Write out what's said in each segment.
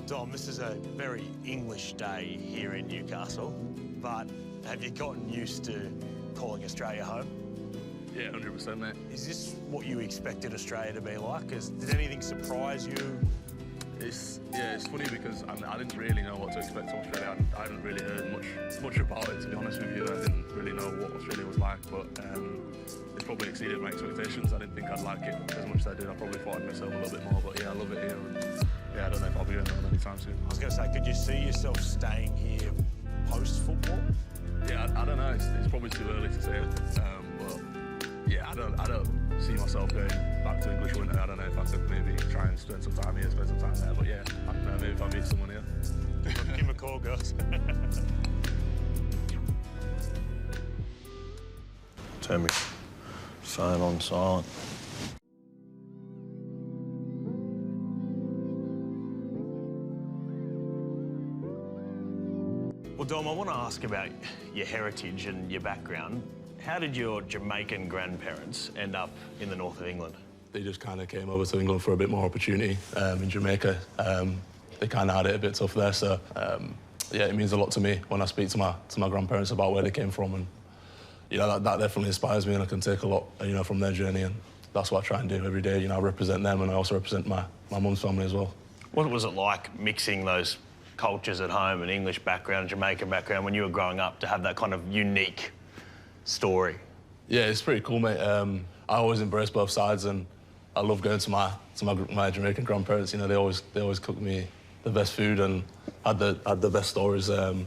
Dom, this is a very English day here in Newcastle, but have you gotten used to calling Australia home? Yeah, 100%, mate. Is this what you expected Australia to be like? Did anything surprise you? It's funny because I didn't really know what to expect from Australia. I hadn't really heard much about it, to be honest with you. I didn't really know what Australia was like, but it's probably exceeded my expectations. I didn't think I'd like it as much as I did. I probably thought I'd miss home a little bit more, but yeah, I love it here. And yeah, I don't know if I'll be going home anytime soon. I was going to say, could you see yourself staying here post-football? Yeah, I don't know. It's probably too early to say, but yeah, I don't see myself going back to English winter. I don't know if I could maybe try and spend some time here, spend some time there. But yeah, I don't know, maybe if I meet someone here. Give him a call, girls. Turn my phone on silent. Well, Dom, I want to ask about your heritage and your background. How did your Jamaican grandparents end up in the north of England? They just kind of came over to England for a bit more opportunity in Jamaica. They kind of had it a bit tough there, so yeah, it means a lot to me when I speak to my grandparents about where they came from, and you know that definitely inspires me, and I can take a lot, you know, from their journey, and that's what I try and do every day. You know, I represent them, and I also represent my mum's family as well. What was it like mixing those cultures at home, an English background, Jamaican background, when you were growing up, to have that kind of unique story? Yeah, it's pretty cool, mate. I always embrace both sides, and I love going to my Jamaican grandparents. You know, they always cook me the best food and had the best stories. So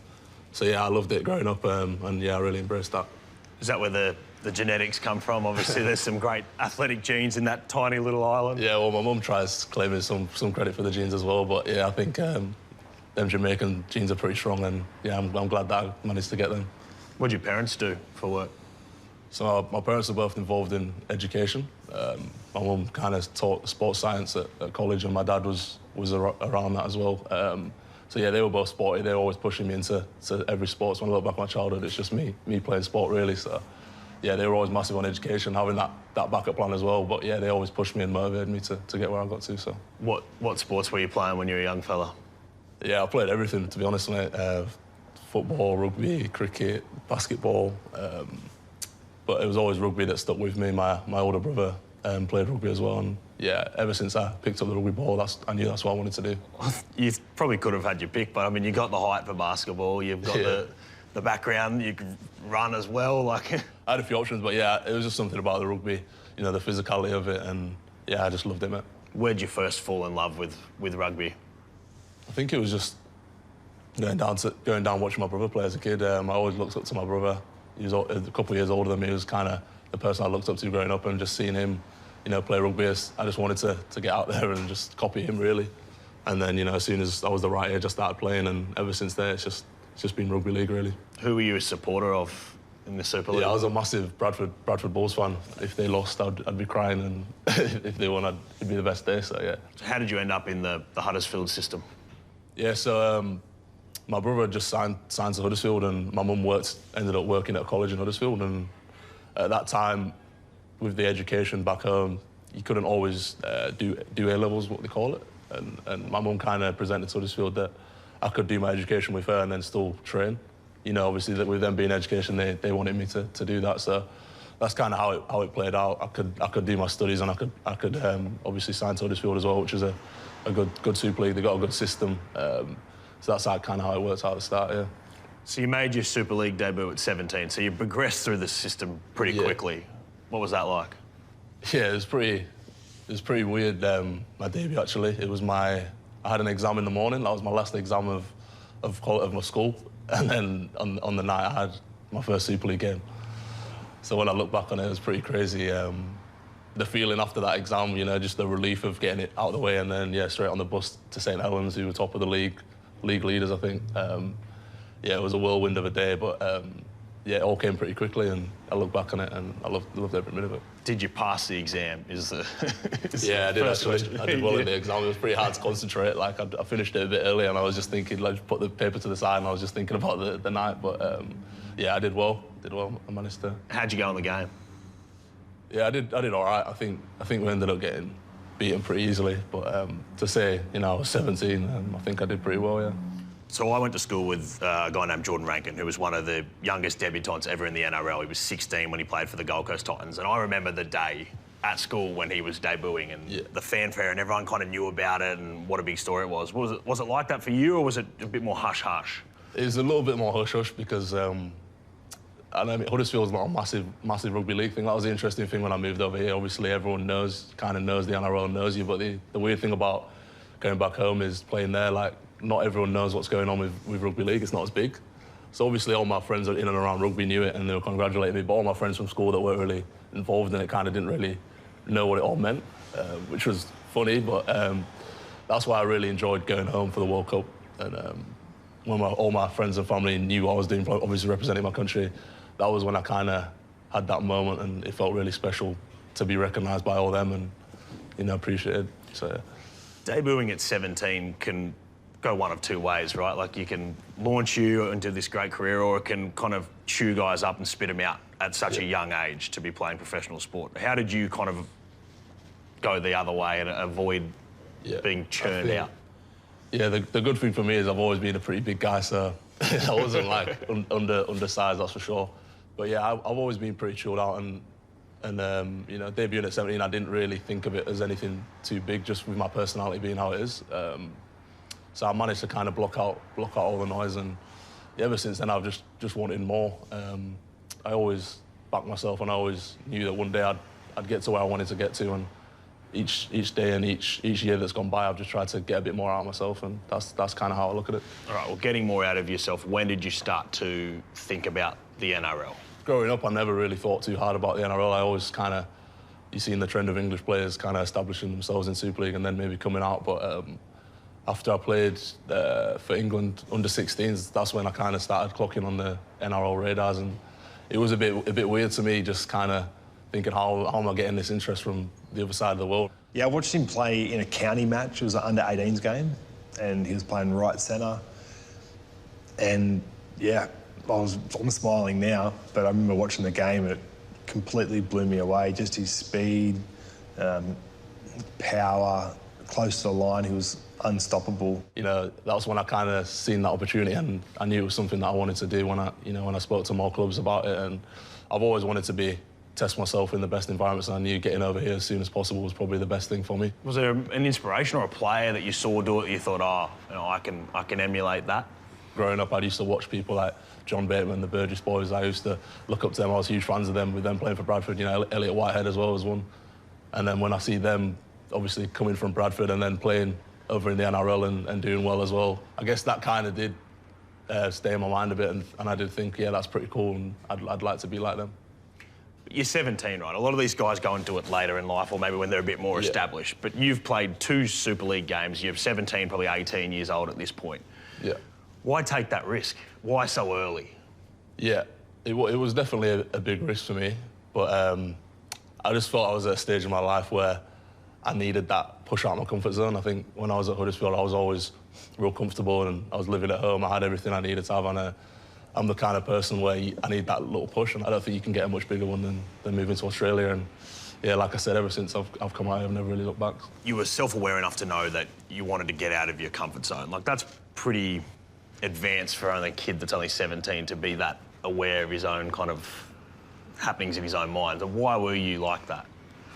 yeah, I loved it growing up, and yeah, I really embraced that. Is that where the genetics come from? Obviously, there's some great athletic genes in that tiny little island. Yeah, well, my mum tries claiming some credit for the genes as well, but yeah, I think them Jamaican genes are pretty strong, and yeah, I'm glad that I managed to get them. What did your parents do for work? So my parents are both involved in education. My mum kind of taught sports science at college, and my dad was around that as well. So yeah, they were both sporty. They were always pushing me into every sport. So when I look back at my childhood, it's just me playing sport, really. So yeah, they were always massive on education, having that backup plan as well. But yeah, they always pushed me and motivated me to get where I got to. So what sports were you playing when you were a young fella? Yeah, I played everything, to be honest, mate. Football, rugby, cricket, basketball. But it was always rugby that stuck with me. My older brother played rugby as well, and yeah, ever since I picked up the rugby ball, I knew that's what I wanted to do. You probably could have had your pick, but I mean, you got the height for basketball, you've got the background, you can run as well. Like, I had a few options, but yeah, it was just something about the rugby, you know, the physicality of it, and yeah, I just loved it, mate. Where'd you first fall in love with rugby? I think it was just going down watching my brother play as a kid. I always looked up to my brother. He was a couple of years older than me. He was kind of the person I looked up to growing up, and just seeing him, you know, play rugby, I just wanted to get out there and just copy him, really. And then, you know, as soon as I was the right age, I started playing, and ever since there, it's just been rugby league, really. Who were you a supporter of in the Super League? Yeah, I was a massive Bradford Bulls fan. If they lost, I'd be crying, and if they won, it'd be the best day, so yeah. So how did you end up in the Huddersfield system? Yeah, so my brother just signed to Huddersfield, and my mum ended up working at a college in Huddersfield, and at that time, with the education back home, you couldn't always do A-levels, what they call it, and my mum kind of presented to Huddersfield that I could do my education with her and then still train. You know, obviously, that with them being education, they wanted me to do that, so that's kind of how it played out. I could do my studies, and I could obviously sign to Huddersfield as well, which is a good Super League. They got a good system. So that's kind of how it works out at the start, yeah. So you made your Super League debut at 17, so you progressed through the system pretty quickly. What was that like? Yeah, it was pretty weird, my debut, actually. I had an exam in the morning. That was my last exam of my school. And then on the night, I had my first Super League game. So when I look back on it, it was pretty crazy. The feeling after that exam, you know, just the relief of getting it out of the way, and then, yeah, straight on the bus to St Helens, who were top of the league leaders, I think. Yeah, it was a whirlwind of a day, but yeah, it all came pretty quickly, and I look back on it, and I loved every minute of it. Did you pass the exam? Yeah, I did actually. I did well in the exam. It was pretty hard to concentrate. Like, I finished it a bit early, and I was just thinking, like, put the paper to the side, and I was just thinking about the night. But yeah, I did well. I managed to. How'd you go in the game? Yeah, I did all right. I think we ended up getting beat them pretty easily. But to say, you know, I was 17, I think I did pretty well, yeah. So I went to school with a guy named Jordan Rankin, who was one of the youngest debutants ever in the NRL. He was 16 when he played for the Gold Coast Titans. And I remember the day at school when he was debuting and the fanfare, and everyone kind of knew about it and what a big story it was. Was it like that for you, or was it a bit more hush-hush? It was a little bit more hush-hush because I know Huddersfield's not a massive rugby league thing. That was the interesting thing when I moved over here. Obviously, everyone kind of knows the NRL, knows you, but the weird thing about going back home is playing there, like, not everyone knows what's going on with rugby league. It's not as big. So obviously all my friends in and around rugby knew it and they were congratulating me, but all my friends from school that weren't really involved in it kind of didn't really know what it all meant, which was funny, but that's why I really enjoyed going home for the World Cup. And when all my friends and family knew what I was doing, obviously representing my country, that was when I kind of had that moment, and it felt really special to be recognised by all them and, you know, appreciated. So, yeah. Debuting at 17 can go one of two ways, right? Like, you can launch you into this great career, or it can kind of chew guys up and spit them out at such a young age to be playing professional sport. How did you kind of go the other way and avoid being churned out? Yeah, the good thing for me is I've always been a pretty big guy, so I wasn't like undersized, that's for sure. But yeah, I've always been pretty chilled out, and you know, debuting at 17, I didn't really think of it as anything too big, just with my personality being how it is. So I managed to kind of block out all the noise, and ever since then I've just wanted more. I always backed myself, and I always knew that one day I'd get to where I wanted to get to, and each day and each year that's gone by, I've just tried to get a bit more out of myself, and that's kind of how I look at it. All right, well, getting more out of yourself, when did you start to think about the NRL? Growing up, I never really thought too hard about the NRL. I always kind of, you seen the trend of English players kind of establishing themselves in Super League and then maybe coming out, but after I played for England under 16s, that's when I kind of started clocking on the NRL radars, and it was a bit weird to me, just kind of thinking, how am I getting this interest from the other side of the world? Yeah, I watched him play in a county match. It was an under-18s game, and he was playing right centre. And yeah, I'm smiling now, but I remember watching the game and it completely blew me away. Just his speed, power, close to the line, he was unstoppable. You know, that was when I kind of seen that opportunity, and I knew it was something that I wanted to do when I spoke to more clubs about it. And I've always wanted to test myself in the best environments, and I knew getting over here as soon as possible was probably the best thing for me. Was there an inspiration or a player that you saw do it that you thought, oh, you know, I can emulate that? Growing up, I used to watch people like John Bateman, the Burgess boys. I used to look up to them. I was huge fans of them, with them playing for Bradford. You know, Elliot Whitehead as well was one. And then when I see them, obviously coming from Bradford and then playing over in the NRL and doing well as well, I guess that kind of did stay in my mind a bit, and I did think, yeah, that's pretty cool, and I'd like to be like them. You're 17, right? A lot of these guys go and do it later in life, or maybe when they're a bit more established. But you've played 2 Super League games. You're 17, probably 18 years old at this point. Yeah. Why take that risk? Why so early? Yeah, it was definitely a big risk for me, but I just thought I was at a stage in my life where I needed that push out of my comfort zone. I think when I was at Huddersfield, I was always real comfortable, and I was living at home. I had everything I needed to have, and I'm the kind of person where I need that little push, and I don't think you can get a much bigger one than moving to Australia. And yeah, like I said, ever since I've come out here, I've never really looked back. You were self-aware enough to know that you wanted to get out of your comfort zone. Like, that's pretty advanced for only a kid that's only 17 to be that aware of his own kind of happenings in his own mind. And why were you like that?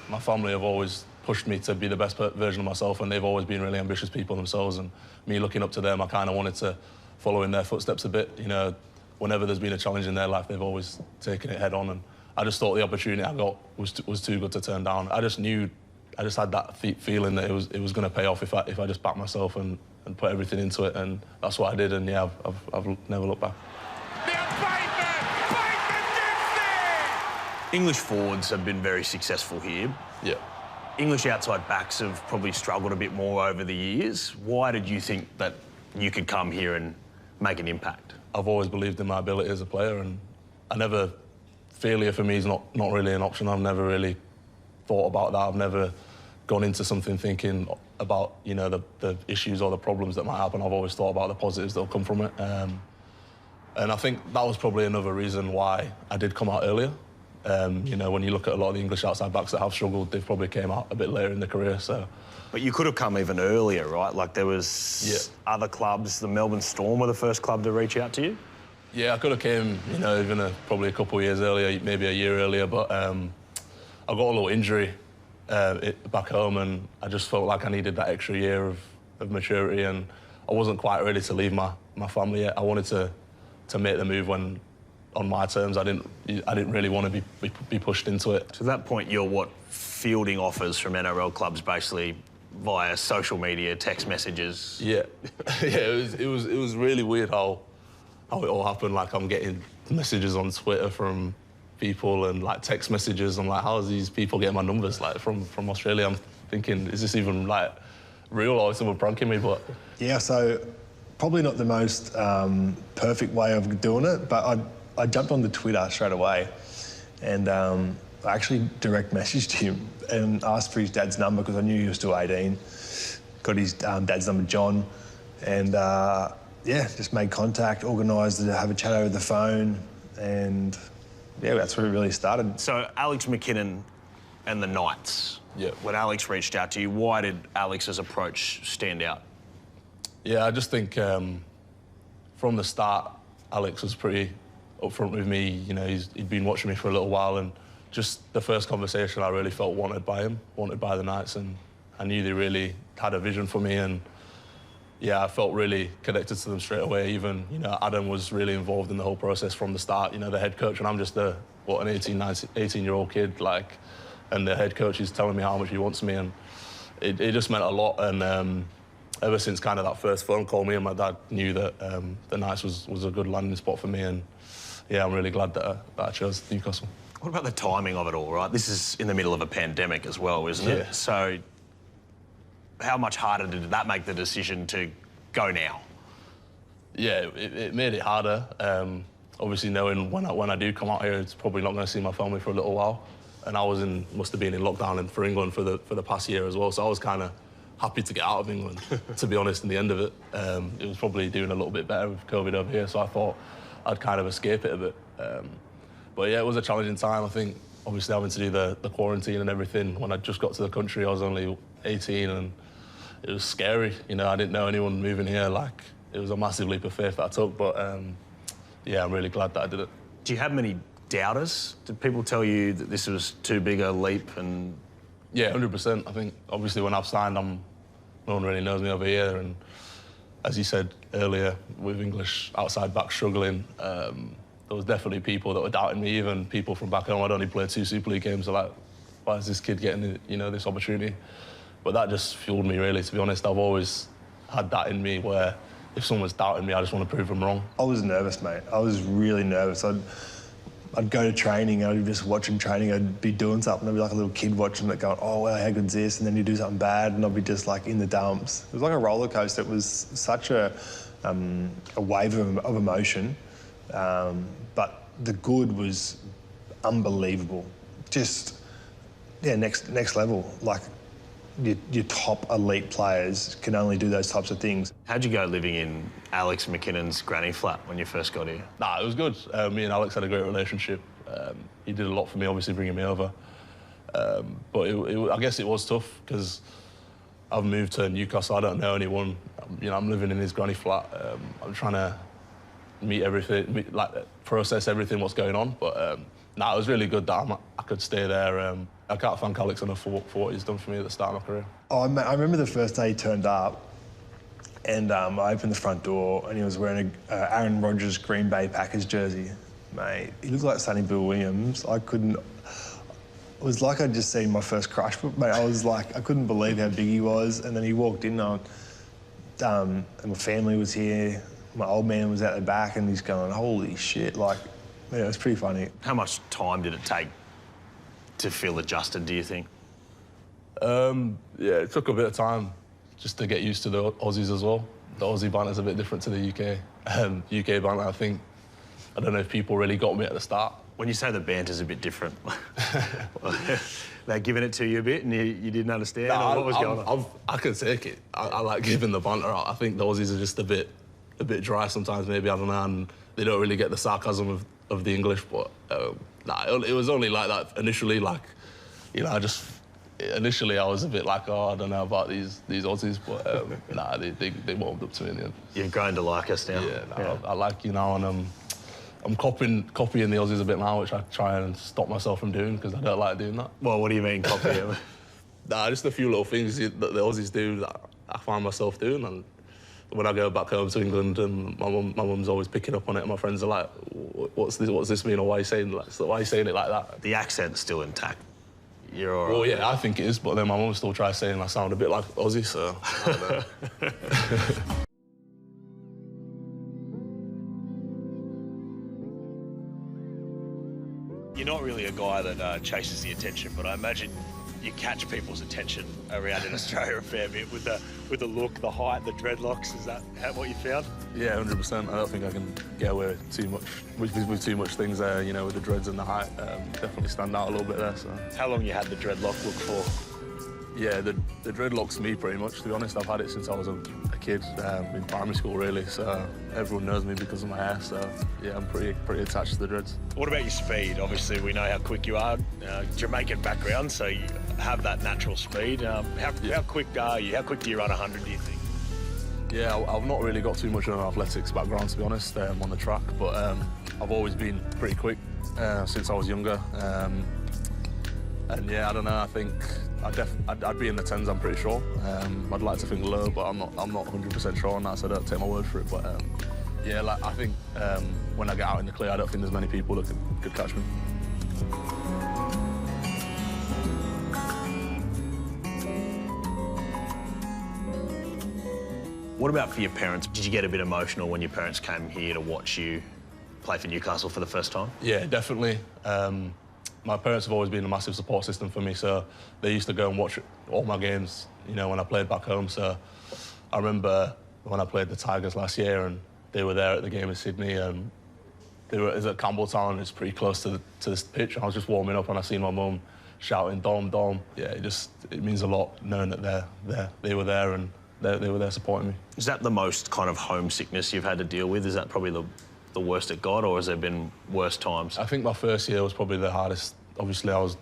My family have always pushed me to be the best version of myself, and they've always been really ambitious people themselves, and me looking up to them, I kind of wanted to follow in their footsteps a bit. You know, whenever there's been a challenge in their life, they've always taken it head on, and I just thought the opportunity I got was too good to turn down. I just had that feeling that it was going to pay off if I just backed myself and put everything into it, and that's what I did, and yeah, I've never looked back. English forwards have been very successful here. Yeah. English outside backs have probably struggled a bit more over the years. Why did you think that you could come here and make an impact? I've always believed in my ability as a player, and failure for me is not really an option. I've never really thought about that. I've never gone into something thinking about, you know, the issues or the problems that might happen. I've always thought about the positives that'll come from it. And I think that was probably another reason why I did come out earlier, You know, when you look at a lot of the English outside backs that have struggled, they've probably came out a bit later in their career. So, But you could have come even earlier, right? Like there was other clubs. The Melbourne Storm were the first club to reach out to you. yeah, I could have came, you know, even probably a couple of years earlier, maybe a year earlier. But I got a little injury back home, and I just felt like I needed that extra year of maturity, and I wasn't quite ready to leave my family yet. I wanted to make the move when on my terms. I didn't really want to be pushed into it. So at that point, you're what, fielding offers from NRL clubs basically via social media, text messages. Yeah, yeah. It was really weird how it all happened. Like I'm getting messages on Twitter from people and like text messages. I'm like, how is these people getting my numbers like from Australia? I'm thinking, is this even like real or is someone pranking me? But Yeah, so probably not the most perfect way of doing it, but I jumped onto Twitter straight away, and I actually direct messaged him and asked for his dad's number because I knew he was still 18. Got his dad's number, John, and yeah, just made contact, organised to have a chat over the phone, and yeah, that's where it really started. So Alex McKinnon and the Knights. Yeah. When Alex reached out to you, why did Alex's approach stand out? yeah, I just think from the start, Alex was pretty upfront with me. You know, he'd been watching me for a little while, and just the first conversation, I really felt wanted by him, wanted by the Knights, and I knew they really had a vision for me, and yeah, I felt really connected to them straight away. Even, you know, Adam was really involved in the whole process from the start, you know, the head coach, and I'm just an 18-year-old kid, like, and the head coach is telling me how much he wants me, and it just meant a lot. And ever since kind of that first phone call, me and my dad knew that the Knights was a good landing spot for me, and yeah, I'm really glad that I chose Newcastle. What about the timing of it all, right? This is in the middle of a pandemic as well, isn't it? Yeah. So how much harder did that make the decision to go now? Yeah, it made it harder. Obviously, knowing when I do come out here, it's probably not going to see my family for a little while. And I must have been in lockdown for England for the past year as well. So I was kind of happy to get out of England, to be honest. In the end of it, it was probably doing a little bit better with COVID over here. So I thought I'd kind of escape it a bit. But yeah, it was a challenging time. I think obviously having to do the quarantine and everything. When I just got to the country, I was only 18, and it was scary. You know, I didn't know anyone moving here. Like, it was a massive leap of faith that I took. But yeah, I'm really glad that I did it. Do you have many doubters? Did people tell you that this was too big a leap? And Yeah, 100%. I think obviously when I've signed, no one really knows me over here. And as you said earlier, with English outside back struggling, there was definitely people that were doubting me. Even people from back home. I'd only played 2 Super League games. They're like, why is this kid getting, you know, this opportunity? But that just fueled me, really. To be honest, I've always had that in me where if someone's doubting me, I just want to prove them wrong. I was nervous, mate. I was really nervous. I'd go to training, I'd be just watching training, I'd be doing something, I'd be like a little kid watching it going, oh, wow, how good's this? And then you do something bad, and I'd be just like in the dumps. It was like a roller coaster. It was such a wave of emotion, but the good was unbelievable. Just, yeah, next level. Like, your top elite players can only do those types of things. how'd you go living in Alex McKinnon's granny flat when you first got here? Nah, it was good. Me and Alex had a great relationship. He did a lot for me, obviously bringing me over. But I guess it was tough because I've moved to Newcastle. I don't know anyone. You know, I'm living in his granny flat. I'm trying to process everything what's going on. But nah, it was really good that I could stay there. I can't thank Alex enough for what he's done for me at the start of my career. Oh, I remember the first day he turned up, and I opened the front door, and he was wearing a Aaron Rodgers Green Bay Packers jersey. Mate, he looked like Sonny Bill Williams. It was like I'd just seen my first crush, but mate, I was like, I couldn't believe how big he was. And then he walked in, and my family was here. My old man was out the back, and he's going, holy shit, like, yeah, it was pretty funny. How much time did it take to feel adjusted, do you think? Yeah, it took a bit of time just to get used to the Aussies as well. The Aussie banter's a bit different to the UK. UK banter, I don't know if people really got me at the start. When you say the banter's a bit different, they're giving it to you a bit and you didn't understand, or what was going on? I can take it. I like giving the banter out. I think the Aussies are just a bit dry sometimes, maybe, I don't know, and they don't really get the sarcasm of the English, but Nah, it was only like that initially. Like, you know, initially I was a bit like, oh, I don't know about these Aussies, but nah, they warmed up to me in the end. You've grown to like us now. Yeah, nah, I like you now, and I'm copying the Aussies a bit now, which I try and stop myself from doing because I don't like doing that. Well, what do you mean copy it? Nah, just a few little things that the Aussies do that I find myself doing, and when I go back home to England and my mum's always picking up on it, and my friends are like, what's this mean, or why are you saying it like that? The accent's still intact. You're all right. Well, yeah, I think it is, but then my mum still tries saying I sound a bit like Aussie, so I don't know. You're not really a guy that chases the attention, but I imagine you catch people's attention around in Australia a fair bit with the look, the height, the dreadlocks. Is that what you found? Yeah, 100%. I don't think I can get away with too much with too much things there. You know, with the dreads and the height, definitely stand out a little bit there. So. How long you had the dreadlock look for? Yeah, the dreadlock's me pretty much. To be honest, I've had it since I was a kid in primary school, really. So everyone knows me because of my hair. So yeah, I'm pretty attached to the dreads. What about your speed? Obviously, we know how quick you are. Jamaican background, so you have that natural speed. How quick are you? How quick do you run 100? Do you think? Yeah, I've not really got too much of an athletics background, to be honest, on the track. But I've always been pretty quick since I was younger. And yeah, I don't know. I think I'd be in the tens. I'm pretty sure. I'd like to think low, but I'm not 100% sure on that, so I don't take my word for it. But yeah, like I think when I get out in the clear, I don't think there's many people that could catch me. What about for your parents? Did you get a bit emotional when your parents came here to watch you play for Newcastle for the first time? Yeah, definitely. My parents have always been a massive support system for me, so they used to go and watch all my games, you know, when I played back home. So I remember when I played the Tigers last year and they were there at the game in Sydney, and it was at Campbelltown. It's pretty close to this pitch. I was just warming up and I seen my mum shouting "Dom, Dom." Yeah, it means a lot knowing that they were there and they were there supporting me. Is that the most kind of homesickness you've had to deal with? Is that probably the worst it got, or has there been worse times? I think my first year was probably the hardest. Obviously, I was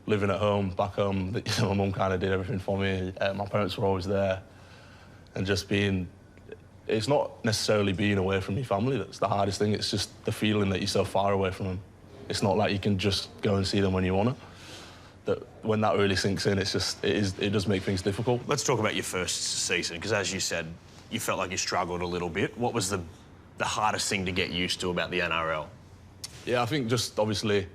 living at home, back home. You know, my mum kind of did everything for me. My parents were always there, and just being. It's not necessarily being away from your family that's the hardest thing. It's just the feeling that you're so far away from them. It's not like you can just go and see them when you want to. That when that really sinks in, it does make things difficult. Let's talk about your first season, because as you said, you felt like you struggled a little bit. What was the hardest thing to get used to about the NRL? Yeah, I think just obviously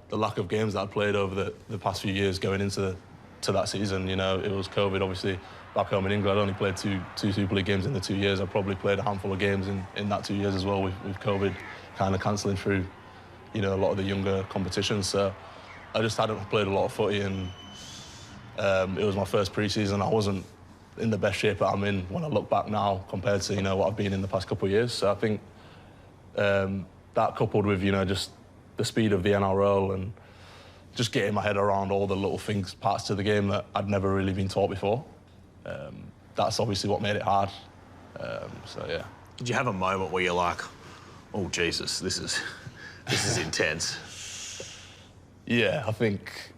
the lack of games that I'd played over the past few years going into that season. You know, it was COVID, obviously. Back home in England, I only played two Super League games in the 2 years. I probably played a handful of games in that 2 years as well, with COVID kind of cancelling through, you know, a lot of the younger competitions. So I just hadn't played a lot of footy, and it was my first pre-season. I wasn't in the best shape that I'm in when I look back now compared to, you know, what I've been in the past couple of years. So I think that coupled with, you know, just the speed of the NRL and just getting my head around all the little things, parts to the game that I'd never really been taught before. That's obviously what made it hard. So yeah. Did you have a moment where you're like, "Oh Jesus, this is intense"? Yeah, I think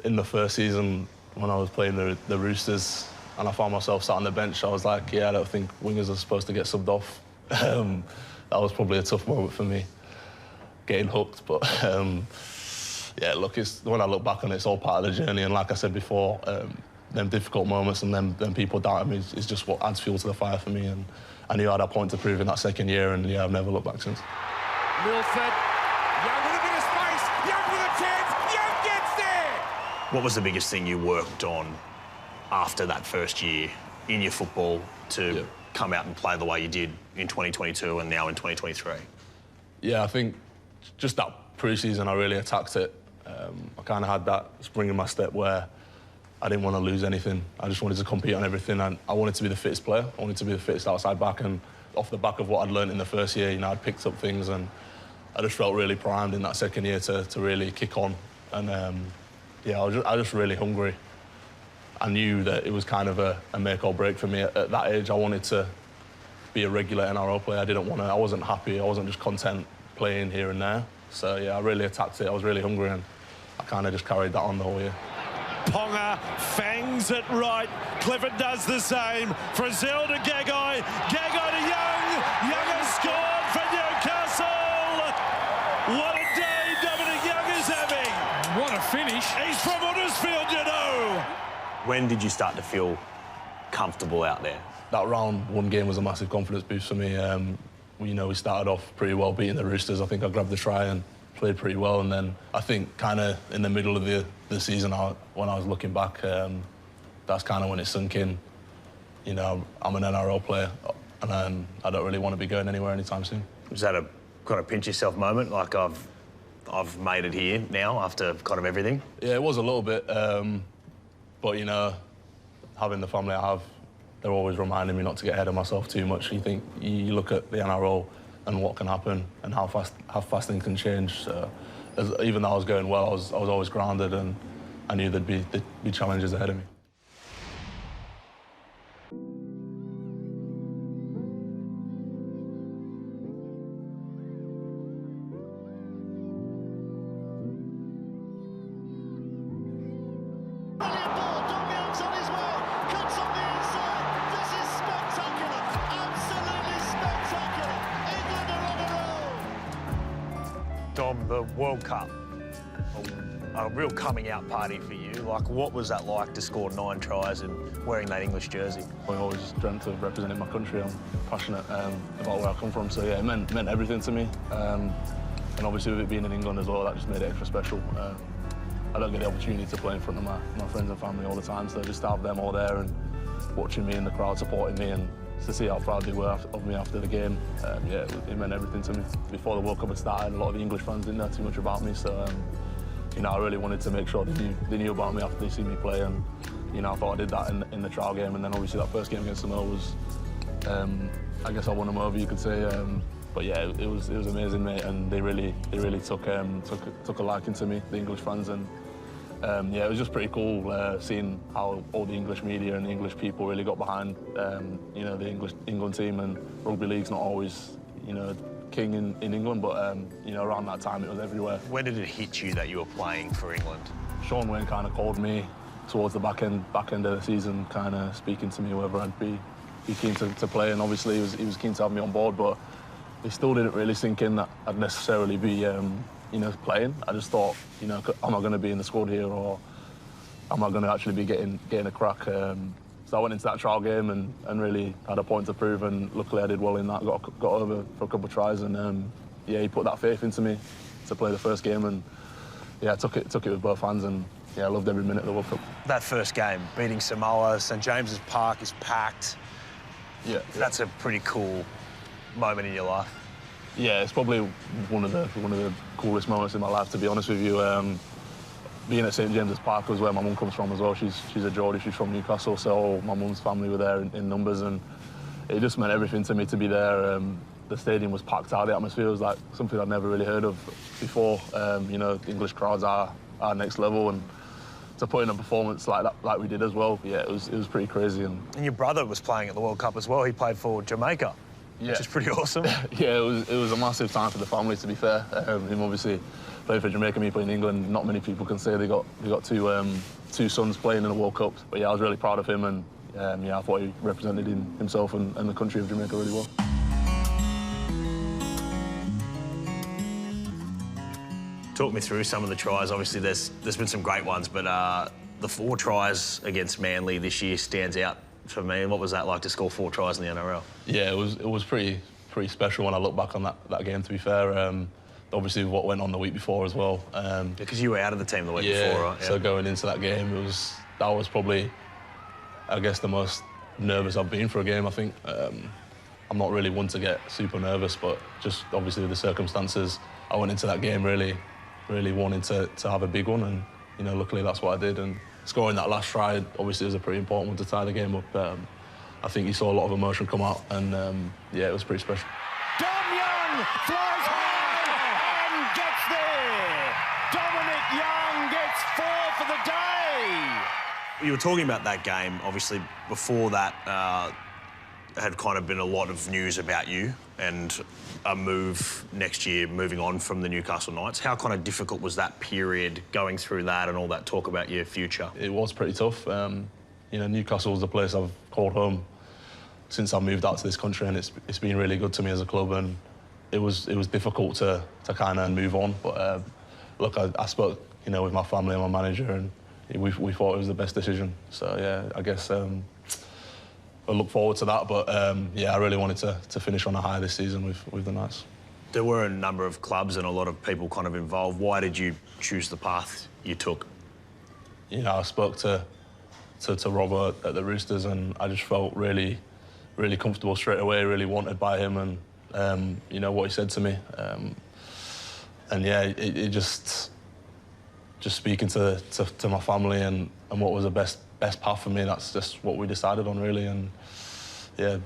in the first season when I was playing the Roosters and I found myself sat on the bench, I was like, yeah, I don't think wingers are supposed to get subbed off. That was probably a tough moment for me, getting hooked. But yeah, look, when I look back on it, it's all part of the journey. And like I said before, them difficult moments and them people doubting me is just what adds fuel to the fire for me. And I knew I had a point to prove in that second year, and yeah, I've never looked back since. Milford, Young with a bit of space, Young with a chance, Young gets there! What was the biggest thing you worked on after that first year in your football to come out and play the way you did in 2022 and now in 2023? Yeah, I think just that pre-season, I really attacked it. I kind of had that spring in my step where I didn't want to lose anything. I just wanted to compete on everything, and I wanted to be the fittest player. I wanted to be the fittest outside back, and off the back of what I'd learned in the first year, you know, I'd picked up things, and I just felt really primed in that second year to really kick on. And yeah, I was just really hungry. I knew that it was kind of a make or break for me. At that age, I wanted to be a regular NRL player. I wasn't happy. I wasn't just content playing here and there. So yeah, I really attacked it. I was really hungry, and I kind of just carried that on the whole year. Ponga fangs it right. Clifford does the same. Frizzell to Gagai. Gagai to Young. Young has scored for Newcastle. What a day Dominic Young is having. What a finish. He's from Huddersfield, you know. When did you start to feel comfortable out there? That round one game was a massive confidence boost for me. We started off pretty well beating the Roosters. I think I grabbed the try and played pretty well, and then I think kind of in the middle of the season, when I was looking back, that's kind of when it sunk in. You know, I'm an NRL player, and I don't really want to be going anywhere anytime soon. Was that a kind of pinch yourself moment, like I've made it here now after kind of everything? Yeah, it was a little bit, but you know, having the family I have, they're always reminding me not to get ahead of myself too much. You look at the NRL and what can happen and how fast things can change. So, even though I was going well, I was always grounded, and I knew there'd be challenges ahead of me. Dom, the World Cup, a real coming out party for you. Like, what was that like to score 9 tries and wearing that English jersey? I always dreamt of representing my country. I'm passionate about where I come from, so yeah, it meant everything to me. And obviously with it being in England as well, that just made it extra special. I don't get the opportunity to play in front of my friends and family all the time, so just to have them all there and watching me in the crowd supporting me, and to see how proud they were of me after the game, yeah, it meant everything to me. Before the World Cup had started, a lot of the English fans didn't know too much about me, so you know, I really wanted to make sure they knew about me after they see me play, and you know, I thought I did that in the trial game, and then obviously that first game against Samoa was, I guess I won them over, you could say. But yeah, it was amazing, mate, and they really took a liking to me, the English fans, and yeah, it was just pretty cool seeing how all the English media and the English people really got behind, you know, the England team. And rugby league's not always, you know, king in England, but you know, around that time it was everywhere. When did it hit you that you were playing for England? Sean Wayne kind of called me towards the back end of the season, kind of speaking to me whether I'd be keen to play, and obviously he was keen to have me on board, but it still didn't really sink in that I'd necessarily be, you know, playing. I just thought, you know, am I going to be in the squad here, or am I going to actually be getting a crack? So I went into that trial game and really had a point to prove, and luckily I did well in that. Got over for a couple of tries, and yeah, he put that faith into me to play the first game, and yeah, I took it with both hands, and yeah, I loved every minute of the World Cup. That first game, beating Samoa, St James's Park is packed. Yeah, That's a pretty cool moment in your life. Yeah, it's probably one of the coolest moments in my life, to be honest with you. Being at St James's Park was where my mum comes from as well. She's a Geordie, she's from Newcastle, so my mum's family were there in numbers, and it just meant everything to me to be there. The stadium was packed out. The atmosphere was like something I'd never really heard of before. You know, the English crowds are next level, and to put in a performance like that, like we did as well, yeah, it was pretty crazy. And your brother was playing at the World Cup as well. He played for Jamaica. yeah, Which is pretty awesome. Yeah, it was a massive time for the family, to be fair. Him obviously played for Jamaica, me playing in England. Not many people can say they got two sons playing in the World Cup. But yeah, I was really proud of him, and yeah, I thought he represented himself and the country of Jamaica really well. Talk me through some of the tries. Obviously, there's been some great ones, but the 4 tries against Manly this year stands out for me. What was that like to score 4 tries in the NRL? Yeah, it was pretty special when I look back on that game, to be fair. Obviously, what went on the week before as well. Because you were out of the team the week yeah, before, right? Yeah. So going into that game, that was probably, I guess, the most nervous I've been for a game, I think. I'm not really one to get super nervous, but just obviously with the circumstances, I went into that game really wanting to have a big one, and you know, luckily that's what I did. And scoring that last try obviously was a pretty important one to tie the game up. I think you saw a lot of emotion come out, and yeah, it was pretty special. Dom Young flies high and gets there. Dominic Young gets 4 for the day. You were talking about that game. Obviously, before that, had kind of been a lot of news about you and a move next year, moving on from the Newcastle Knights. How kind of difficult was that period, going through that and all that talk about your future? It was pretty tough. You know, Newcastle was the place I've called home since I moved out to this country, and it's been really good to me as a club. And it was difficult to kind of move on. But look, I spoke, you know, with my family and my manager, and we thought it was the best decision. So yeah, I guess I look forward to that. But yeah, I really wanted to finish on a high this season with the Knights. There were a number of clubs and a lot of people kind of involved. Why did you choose the path you took? You know, I spoke to Robert at the Roosters, and I just felt really comfortable straight away, really wanted by him, and you know what he said to me. And yeah, it just speaking to my family and what was the best path for me. That's just what we decided on, really. And yeah,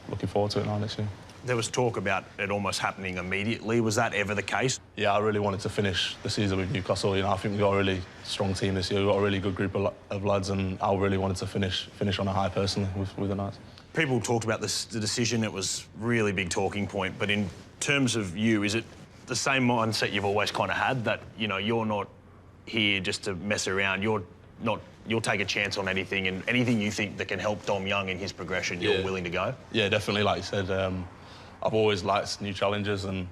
looking forward to it now next year. There was talk about it almost happening immediately. Was that ever the case? Yeah, I really wanted to finish the season with Newcastle. You know, I think we've got a really strong team this year. We've got a really good group of lads, and I really wanted to finish on a high personally with the Knights. People talked about this, the decision. It was really big talking point. But in terms of you, is it the same mindset you've always kind of had, that, you know, you're not here just to mess around? You'll take a chance on anything, and anything you think that can help Dom Young in his progression, you're willing to go? Yeah, definitely. Like you said, I've always liked new challenges, and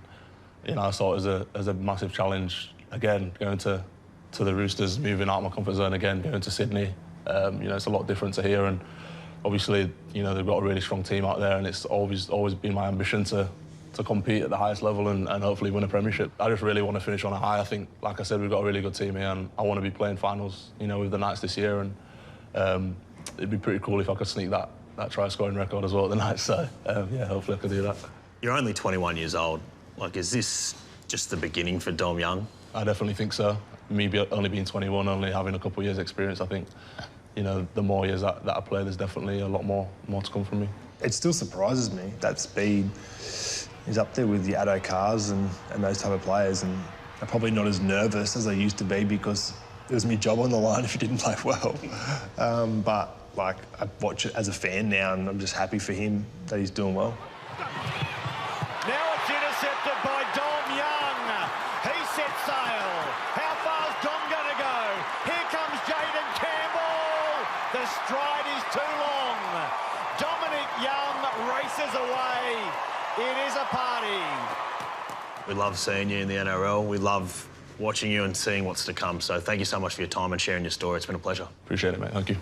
you know, I saw it as a massive challenge again, going to the Roosters, moving out of my comfort zone again, going to Sydney. You know, it's a lot different to here, and obviously, you know, they've got a really strong team out there, and it's always been my ambition to compete at the highest level and hopefully win a premiership. I just really want to finish on a high. I think, like I said, we've got a really good team here, and I want to be playing finals, you know, with the Knights this year, and it'd be pretty cool if I could sneak that try scoring record as well at the Knights. So yeah, hopefully I could do that. You're only 21 years old. Like, is this just the beginning for Dom Young? I definitely think so. Me only being 21, only having a couple of years' experience, I think, you know, the more years that I play, there's definitely a lot more to come from me. It still surprises me, that speed is up there with the Addo Cars and those type of players, and I'm probably not as nervous as I used to be because it was my job on the line if you didn't play well. But like, I watch it as a fan now, and I'm just happy for him that he's doing well. Now it's intercepted by Dom Young. He sets sail. How far's Dom going to go? Here comes Jaden Campbell. The stride is too long. Dominic Young races away. It is a party. We love seeing you in the NRL. We love watching you and seeing what's to come. So thank you so much for your time and sharing your story. It's been a pleasure. Appreciate it, mate. Thank you.